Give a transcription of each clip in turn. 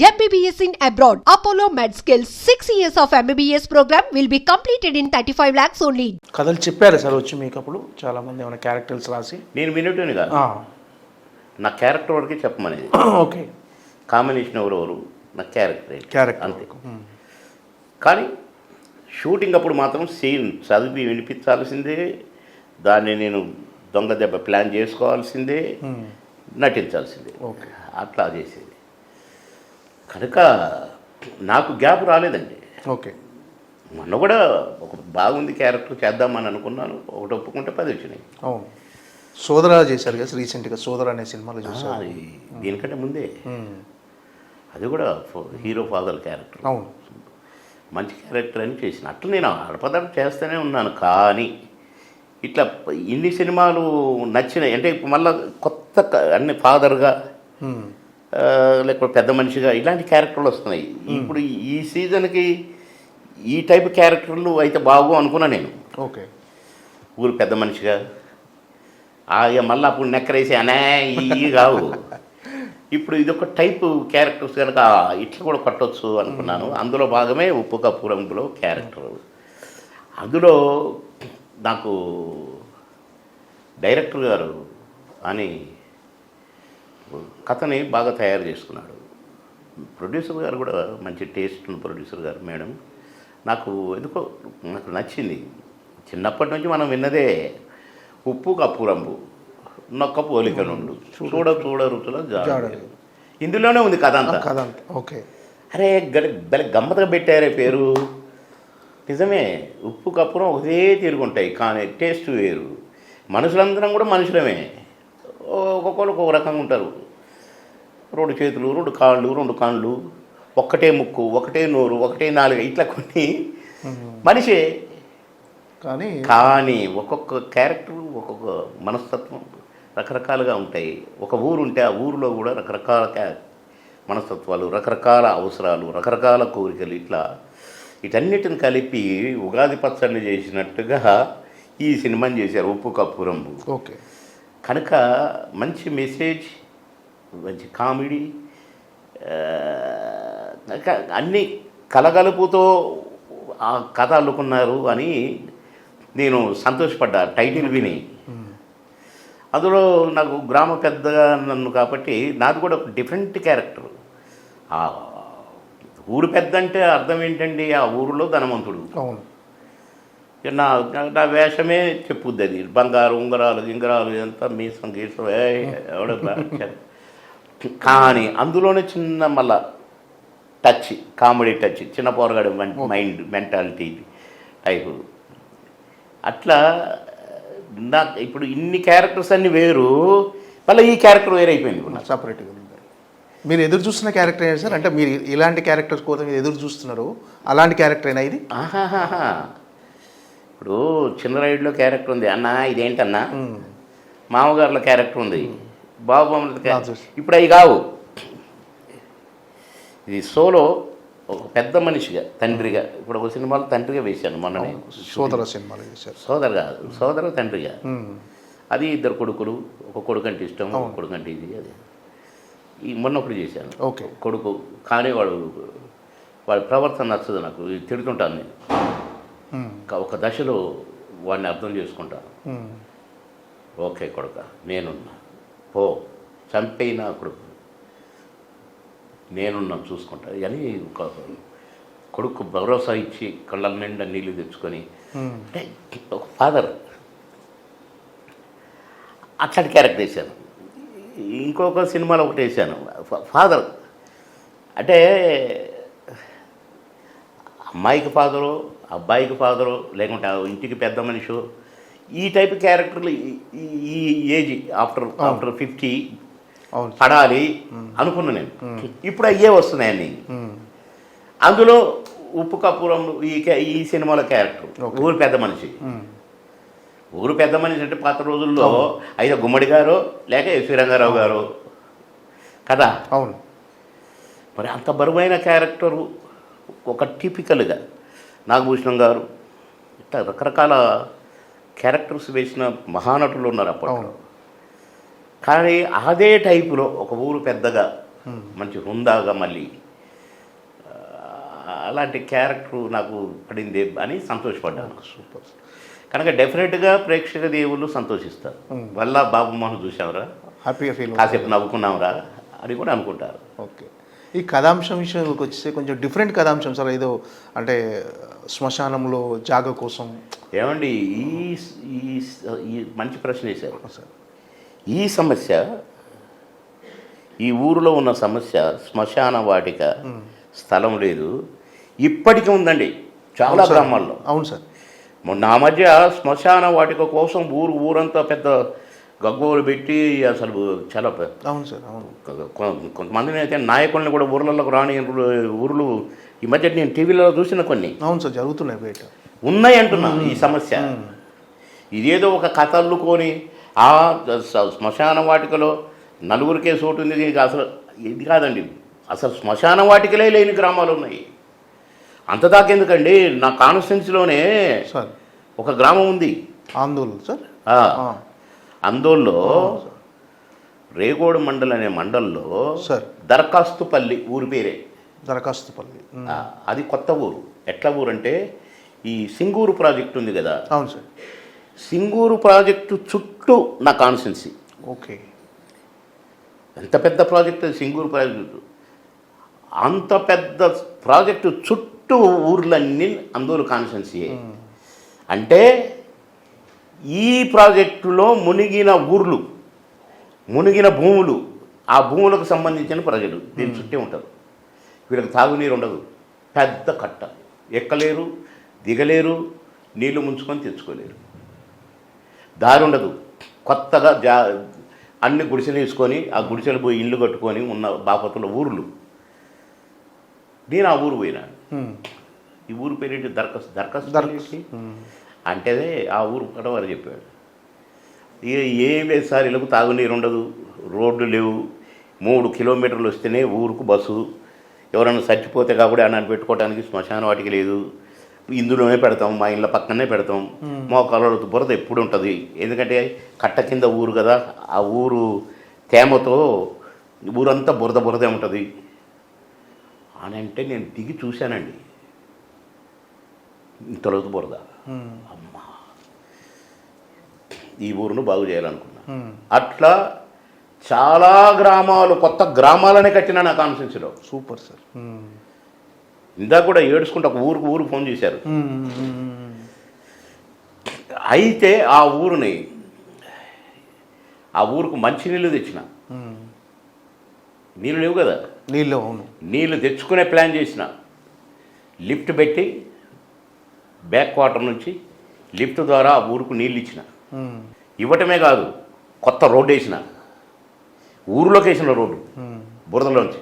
MBBS in abroad. Apollo MedSkills 6 years of MBBS program will be completed in 35 lakhs only. కథలు చెప్పారు sir వచ్చి మీకు అప్పుడు చాలా మంది ఏమైనా క్యారెక్టర్స్ రాసి నేను వినేటోని కాదు, నా క్యారెక్టర్ వరకే చెప్పమనేది. ఓకే, కాంబినేషన్ ఎవరెవరు, నా క్యారెక్టర్ క్యారెక్టర్ అంతే. కానీ షూటింగ్ అప్పుడు మాత్రం సీన్ చదివి వినిపించాల్సిందే, దాన్ని నేను దొంగ దెబ్బ ప్లాన్ చేసుకోవాల్సిందే, నటించాల్సిందే. ఓకే, అట్లా చేసేది. కనుక నాకు గ్యాప్ రాలేదండి. ఓకే, మొన్న కూడా ఒక బాగుంది క్యారెక్టర్ చేద్దామని అనుకున్నాను, ఒకటి ఒప్పుకుంటే 10 వచ్చినాయి. అవును, సోదర చేశారు కదా రీసెంట్గా, సోదర అనే సినిమాలో చూసారు. అది దీనికంటే ముందే, అది కూడా హీరో ఫాదర్ క్యారెక్టర్. అవును, మంచి క్యారెక్టర్ అని చేసిన. అట్లా నేను అడపదడ చేస్తూనే ఉన్నాను. కానీ ఇట్లా ఇన్ని సినిమాలు నచ్చినాయి అంటే మళ్ళీ కొత్త అన్ని ఫాదర్గా లేకపోతే పెద్ద మనిషిగా ఇలాంటి క్యారెక్టర్లు వస్తున్నాయి. ఇప్పుడు ఈ సీజన్కి ఈ టైప్ క్యారెక్టర్లు అయితే బాగు అనుకున్నా నేను. ఓకే, ఊరు పెద్ద మనిషిగా మళ్ళీ అప్పుడు నెక్కరేసి అనే ఇవి కావు. ఇప్పుడు ఇదొక టైపు క్యారెక్టర్స్ కనుక ఇట్లా కూడా కొట్టవచ్చు అనుకున్నాను. అందులో భాగమే ఉప్పు కప్పురంలో క్యారెక్టర్. అందులో నాకు డైరెక్టర్ గారు అని కథని బాగా తయారు చేసుకున్నాడు. ప్రొడ్యూసర్ గారు కూడా మంచి టేస్ట్ ఉన్న ప్రొడ్యూసర్ గారు. మేడం నాకు ఎందుకో నాకు నచ్చింది. చిన్నప్పటి నుంచి మనం విన్నదే ఉప్పు కప్పురంబు నొక్క పోలిక నుండు చూడ చూడ రుచుల జాడ. ఇందులోనే ఉంది కథ అంతా. ఓకే, అరే బలి గమ్మతగా పెట్టారే పేరు. నిజమే, ఉప్పు కప్పురం ఒకటే తిరుగుంటాయి కానీ టేస్ట్ వేరు. మనుషులందరం కూడా మనుషులమే, ఒక్కొక్కరు ఒక్కొక్క రకంగా ఉంటారు. 2 చేతులు, 2 కాళ్ళు, 2 కళ్ళు, ఒక్కటే ముక్కు, ఒకటే నోరు, ఒకటే నాలుగు, ఇట్లా కొన్ని మనిషే. కానీ ఒక్కొక్క క్యారెక్టర్ ఒక్కొక్క మనస్తత్వం రకరకాలుగా ఉంటాయి. ఒక ఊరు ఉంటే ఆ ఊరిలో కూడా రకరకాల మనస్తత్వాలు, రకరకాల అవసరాలు, రకరకాల కోరికలు, ఇట్లా వీటన్నిటిని కలిపి ఉగాది పచ్చళ్ళు చేసినట్టుగా ఈ సినిమాని చేశారు ఉప్పు కప్పురంబు. ఓకే, కనుక మంచి మెసేజ్, మంచి కామెడీ, అన్నీ కలగలుపుతో ఆ కథ అల్లుకున్నారు అని నేను సంతోషపడ్డా టైటిల్ విని. అందులో నాకు గ్రామ పెద్దగా నన్ను కాబట్టి నాది కూడా ఒక డిఫరెంట్ క్యారెక్టర్. ఆ ఊరు పెద్ద అంటే అర్థం ఏంటండి, ఆ ఊరిలో ధనవంతుడు. అవును, నా వేషమే చెప్పుద్ది అది. బంగారు ఉంగరాలు గింగరాలు ఇదంతా మీసం గీసం ఎవడ. కానీ అందులోనే చిన్న మళ్ళా టచ్, కామెడీ టచ్, చిన్న పోరగాడు మైండ్ మెంటాలిటీ టైపు. అట్లా నాకు ఇప్పుడు ఇన్ని క్యారెక్టర్స్ అన్నీ వేరు, మళ్ళీ ఈ క్యారెక్టర్ వేరైపోయింది సపరేట్గా. మీరు ఎదురు చూస్తున్న క్యారెక్టర్ అయినా సార్, అంటే మీరు ఇలాంటి క్యారెక్టర్స్ కోసం మీరు ఎదురు చూస్తున్నారు, అలాంటి క్యారెక్టర్ అయినా ఇది? ఇప్పుడు చిన్న రైడ్లో క్యారెక్టర్ ఉంది అన్న, ఇదేంటన్నా. మామగారులో క్యారెక్టర్ ఉంది, బాబు ఇప్పుడు అవి కావు. ఇది సోలో ఒక పెద్ద మనిషిగా, తండ్రిగా. ఇప్పుడు ఒక సినిమాలో తండ్రిగా వేశాను మొన్ననే, సోదర సినిమాలో వేశారు. సోదరు కాదు, సోదర తండ్రిగా. అది 2 కొడుకులు, ఒక కొడుకు అంటే ఇష్టం, ఒక కొడుకు అంటే ఇది. అది ఈ మొన్న ఒకటి చేశాను. ఓకే, కొడుకు కానీ వాడి ప్రవర్తన నచ్చదు నాకు, తిడుతుంటాను నేను. ఒక దశలో వాడిని అర్థం చేసుకుంటాను. ఓకే కొడుక, నేనున్నా, పో చంపైనా కొడుకు, నేనున్నా చూసుకుంటా అని ఒక కొడుకు భరోసా ఇచ్చి కళ్ళ నిండా నీళ్ళు తెచ్చుకొని, అంటే ఒక ఫాదర్. అట్లాంటి క్యారెక్టర్ వేసాను. ఇంకొక సినిమాలో ఒకటి వేసాను ఫాదర్. అంటే అమ్మాయికి ఫాదరు, అబ్బాయికి ఫాదరు, లేకుంటే ఇంటికి పెద్ద మనిషి, ఈ టైప్ క్యారెక్టర్లు ఈ ఏజ్ ఆఫ్టర్ 50 పడాలి అనుకున్నా నేను. ఇప్పుడు అయ్యే వస్తున్నాయని. అందులో ఉప్పు కప్పురం ఈ సినిమాలో క్యారెక్టర్ ఊరు పెద్ద మనిషి. ఊరు పెద్ద మనిషి అంటే పాత రోజుల్లో అయితే గుమ్మడి గారు లేక ఎస్వి రంగారావు గారు కదా. అవును, మరి అంత బరువైన క్యారెక్టరు ఒక టిపికల్గా నాగభూషణం గారు, ఇట్లా రకరకాల క్యారెక్టర్స్ వేసిన మహానటులు ఉన్నారు అప్పట్లో. కానీ అదే టైపులో ఒక ఊరు పెద్దగా మంచి హుందాగా మళ్ళీ అలాంటి క్యారెక్టర్ నాకు పడింది అని సంతోషపడ్డాను. సూపర్. కనుక డెఫినెట్గా ప్రేక్షక దేవుళ్ళు సంతోషిస్తారు. వల్ల బాబు మోహన్ చూసావురా, హ్యాపీగా ఫీల్ కాసేపు నవ్వుకున్నాంరా అని కూడా అనుకుంటారు. ఓకే. ఈ కథాంశం విషయంలోకి వచ్చేస్తే కొంచెం డిఫరెంట్ కథాంశం సార్. ఏదో అంటే శ్మశానంలో జాగ కోసం. ఏమండి, ఈ ఈ ఈ మంచి ప్రశ్న వేశారు సార్. ఈ సమస్య, ఈ ఊరిలో ఉన్న సమస్య శ్మశాన వాటిక స్థలం లేదు, ఇప్పటికీ ఉందండి చాలా గ్రామాల్లో. అవును సార్. మొన్న ఆ మధ్య శ్మశాన వాటిక కోసం ఊరంతా పెద్ద గగ్గోలు పెట్టి అసలు చాలా అవును సార్. అవును. కొంతమందిని అయితే నాయకుల్ని కూడా ఊర్లలోకి రాని ఊర్లు ఈ మధ్య నేను టీవీలో చూసిన కొన్ని. అవును సార్, జరుగుతున్నాయి బయట. ఉన్నాయి అంటున్నా ఈ సమస్య. ఇదేదో ఒక కథ అల్లుకొని ఆ శ్మశాన వాటికలో నలుగురికే చోటు ఉంది, అసలు ఇది కాదండి. అసలు శ్మశాన వాటికలే లేని గ్రామాలు ఉన్నాయి. అంత దాకెందుకండి, నా కాన్స్టిట్యున్సీలోనే సార్ ఒక గ్రామం ఉంది, ఆందోళన సార్. అందోల్లో రేగోడు మండల్ అనే మండల్లో సార్ దరఖాస్తుపల్లి ఊరి పేరే. దరఖాస్తుపల్లి. అది కొత్త ఊరు. ఎట్లా ఊరు అంటే ఈ సింగూరు ప్రాజెక్ట్ ఉంది కదా. అవును సార్. సింగూరు ప్రాజెక్టు చుట్టూ నా కాన్స్టిట్యున్సీ. ఓకే. ఎంత పెద్ద ప్రాజెక్ట్ అది సింగూరు ప్రాజెక్టు. అంత పెద్ద ప్రాజెక్టు చుట్టూ ఊర్లన్నీ అందోలు కాన్స్టిట్యున్సీ. అంటే ఈ ప్రాజెక్టులో మునిగిన ఊర్లు, మునిగిన భూములు, ఆ భూములకు సంబంధించిన ప్రజలు దీని చుట్టే ఉంటారు. వీళ్ళకి తాగునీరు ఉండదు, పెద్ద కట్ట, ఎక్కలేరు, దిగలేరు, నీళ్లు ముంచుకొని తెచ్చుకోలేరు, దారి ఉండదు. కొత్తగా అన్ని గుడిసెలు వేసుకొని ఆ గుడిసెలు పోయి ఇల్లు కట్టుకొని ఉన్న బాపతుల ఊర్లు. నేను ఆ ఊరు పోయినా. ఈ ఊరు పేరేంటి? దరఖాస్తు అంటే ఆ ఊరు వారు చెప్పాడు, ఏం లేదు సార్, ఇళ్ళకు తాగునీరు ఉండదు, రోడ్లు లేవు, 3 కిలోమీటర్లు వస్తేనే ఊరుకు బస్సు, ఎవరైనా చచ్చిపోతే కాబట్టి అన్నాన్ని పెట్టుకోవడానికి శ్మశాన వాటికి లేదు, ఇందులోనే పెడతాం, మా ఇళ్ళ పక్కనే పెడతాం. మోకాళ్ళ బురద ఎప్పుడు ఉంటుంది, ఎందుకంటే కట్ట కింద ఊరు కదా, ఆ ఊరు తేమతో ఊరంతా బురదే ఉంటుంది అని అంటే నేను దిగి చూశానండి. ఇంతలోతు బురద. అమ్మా, ఈ ఊరును బాగు చేయాలనుకున్నా. అట్లా చాలా గ్రామాలు, కొత్త గ్రామాలనే కట్టినా నా కాన్స్టిట్యున్సీలో. Super sir. ఇందాక కూడా ఏడుచుకుంటే ఒక ఊరు ఫోన్ చేశారు. అయితే ఆ ఊరుకు మంచినీళ్ళు తెచ్చిన. నీళ్ళు లేవు కదా, నీళ్ళు తెచ్చుకునే ప్లాన్ చేసిన. లిఫ్ట్ పెట్టి బ్యాక్ వాటర్ నుంచి లిఫ్ట్ ద్వారా ఆ ఊరుకు నీళ్ళు ఇచ్చిన. ఇవ్వటమే కాదు, కొత్త రోడ్డు వేసిన, ఊరిలోకి వేసిన రోడ్డు, బురదలోంచి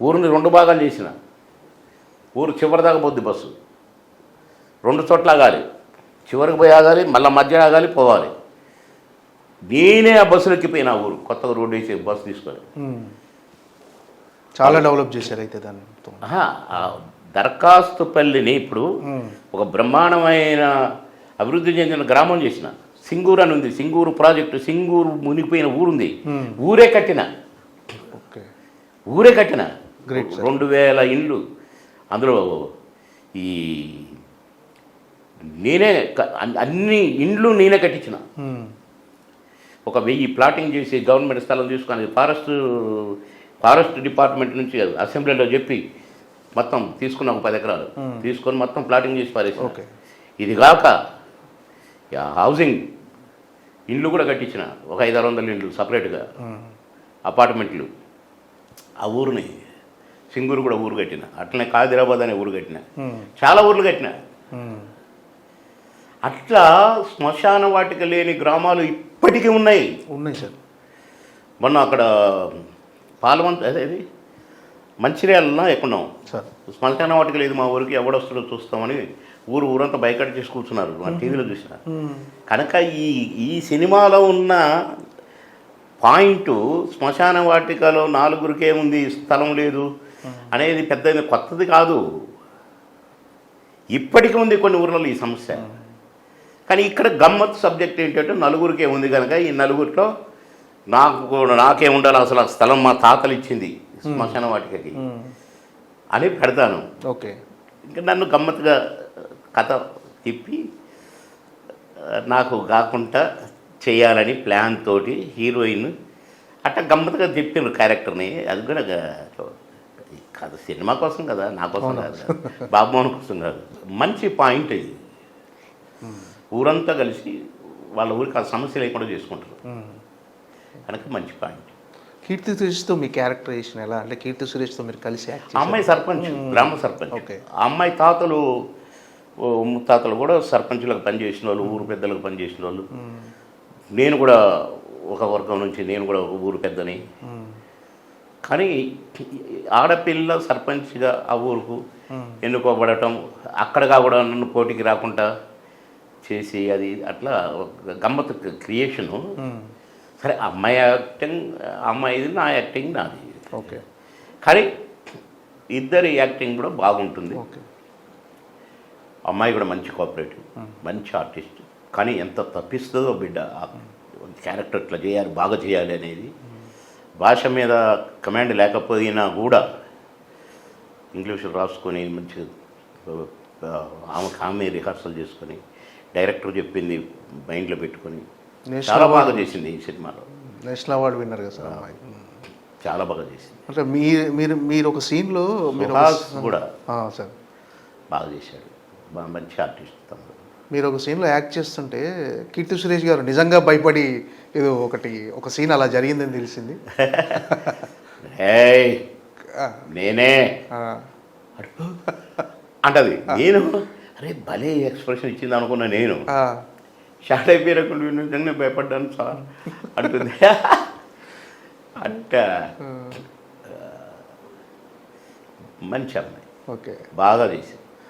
ఊరిని 2 భాగాలు చేసిన. ఊరు చివరి దాకా పోద్ది బస్సు, 2 చోట్ల ఆగాలి, చివరికి పోయి ఆగాలి, మళ్ళీ మధ్య ఆగాలి, పోవాలి. నేనే ఆ బస్సులు ఎక్కిపోయినా ఊరు, కొత్తగా రోడ్డు వేసి బస్సు తీసుకొని. చాలా డెవలప్ చేశారు అయితే దాన్ని. దరఖాస్తుపల్లిని ఇప్పుడు ఒక బ్రహ్మాండమైన అభివృద్ధి చెందిన గ్రామం చేసిన. సింగూరు అని ఉంది, సింగూరు ప్రాజెక్టు, సింగూరు మునిగిపోయిన ఊరుంది, ఊరే కట్టిన. 2000 ఇండ్లు, అందులో ఈ నేనే అన్ని ఇండ్లు నేనే కట్టించిన. ఒక 1000 ప్లాటింగ్ చేసి గవర్నమెంట్ స్థలం తీసుకొని ఫారెస్ట్ డిపార్ట్మెంట్ నుంచి అసెంబ్లీలో చెప్పి మొత్తం తీసుకున్న, ఒక 10 ఎకరాలు తీసుకొని మొత్తం ప్లాటింగ్ చేసి పారేసి. ఇది కాక హౌసింగ్ ఇండ్లు కూడా కట్టించిన, ఒక 500-600 ఇండ్లు సపరేట్గా, అపార్ట్మెంట్లు. ఆ ఊరిని సింగూరు కూడా ఊరు కట్టిన. అట్లనే కాదిరాబాద్ అనే ఊరు కట్టిన, చాలా ఊర్లు కట్టిన. అట్లా శ్మశాన వాటిక లేని గ్రామాలు ఇప్పటికీ ఉన్నాయి సార్. మొన్న అక్కడ అదేది మంచిర్యాలలో ఎక్కడున్నాం, శ్మశాన వాటిక లేదు మా ఊరికి, ఎవడొస్తుందో చూస్తామని ఊరంతా బైకట్ చేసి కూర్చున్నారు. మా టీవీలో చూసిన. కనుక ఈ సినిమాలో ఉన్న పాయింట్ శ్మశాన వాటికలో 4 ఉంది, స్థలం లేదు అనేది పెద్ద కొత్తది కాదు, ఇప్పటికీ ఉంది కొన్ని ఊర్లలో ఈ సమస్య. కానీ ఇక్కడ గమ్మత్తు సబ్జెక్ట్ ఏంటంటే 4 ఉంది కనుక ఈ 4లో నాకే ఉండాలి అసలు ఆ స్థలం మా తాతలు ఇచ్చింది శ్మశాన వాటికకి. అని పెడతాను. ఓకే. ఇంకా నన్ను గమ్మత్తుగా కథ తిప్పి నాకు కాకుండా చేయాలని ప్లాన్ తోటి హీరోయిన్ అట్లా గమ్మత్తుగా తిప్పిన క్యారెక్టర్ని. అది కూడా కథ సినిమా కోసం కదా, నా కోసం కాదు, బాబుమోహన్ కోసం కాదు. మంచి పాయింట్ ఇది. ఊరంతా కలిసి వాళ్ళ ఊరికి ఆ సమస్య లేకుండా చేసుకుంటారు కనుక మంచి పాయింట్. కీర్తి సురేష్తో మీ క్యారెక్టరైజేషన్ ఎలా అంటే కీర్తి సురేష్తో మీరు కలిసి యాక్ట్ ఆ అమ్మాయి సర్పంచ్, గ్రామ సర్పంచ్. ఓకే. ఆ అమ్మాయి తాతలు ముత్తాతలు కూడా సర్పంచులకు పనిచేసిన వాళ్ళు, ఊరు పెద్దలకు పనిచేసిన వాళ్ళు. నేను కూడా ఒక వర్గం నుంచి, నేను కూడా ఒక ఊరు పెద్దని. కానీ ఆడపిల్ల సర్పంచ్గా ఆ ఊరుకు ఎన్నుకోబడటం, అక్కడగా కూడా నన్ను పోటీకి రాకుండా చేసి అది అట్లా గమ్మత్తు క్రియేషను. సరే అమ్మాయి యాక్టింగ్ అమ్మాయిది, నా యాక్టింగ్ నాది. ఓకే. కానీ ఇద్దరి యాక్టింగ్ కూడా బాగుంటుంది. ఓకే. అమ్మాయి కూడా మంచి కోఆపరేటివ్, మంచి ఆర్టిస్ట్. కానీ ఎంత తప్పిస్తుందో బిడ్డ క్యారెక్టర్ ఇట్లా చేయాలి, బాగా చేయాలి అనేది. భాష మీద కమాండ్ లేకపోయినా కూడా ఇంగ్లీష్ రాసుకొని మంచిగా ఆమె రిహార్సల్ చేసుకొని డైరెక్టర్ చెప్పింది మైండ్లో పెట్టుకొని చాలా బాగా చేసింది ఈ సినిమాలో. నేషనల్ అవార్డు విన్నర్ కదా సార్ అమ్మాయి. చాలా బాగా చేసింది. అంటే మీరు ఒక సీన్లో మీరు కూడా సార్ బాగా చేశాడు, బాగా మంచి ఆర్టిస్ట్ తమ్ముడు. మీరు ఒక సీన్లో యాక్ట్ చేస్తుంటే కీర్తి సురేష్ గారు నిజంగా భయపడి ఏదో ఒక సీన్ అలా జరిగిందని తెలిసింది. నేనే అంటది. నేను అరే భలే ఎక్స్ప్రెషన్ ఇచ్చింది అనుకున్నా. నేను షార్ట్ అయిపోయారకుండా నిజంగా భయపడ్డాను సార్ అంటుంది. అంటే మంచి అమ్మాయి, ఓకే, బాగా చేసింది.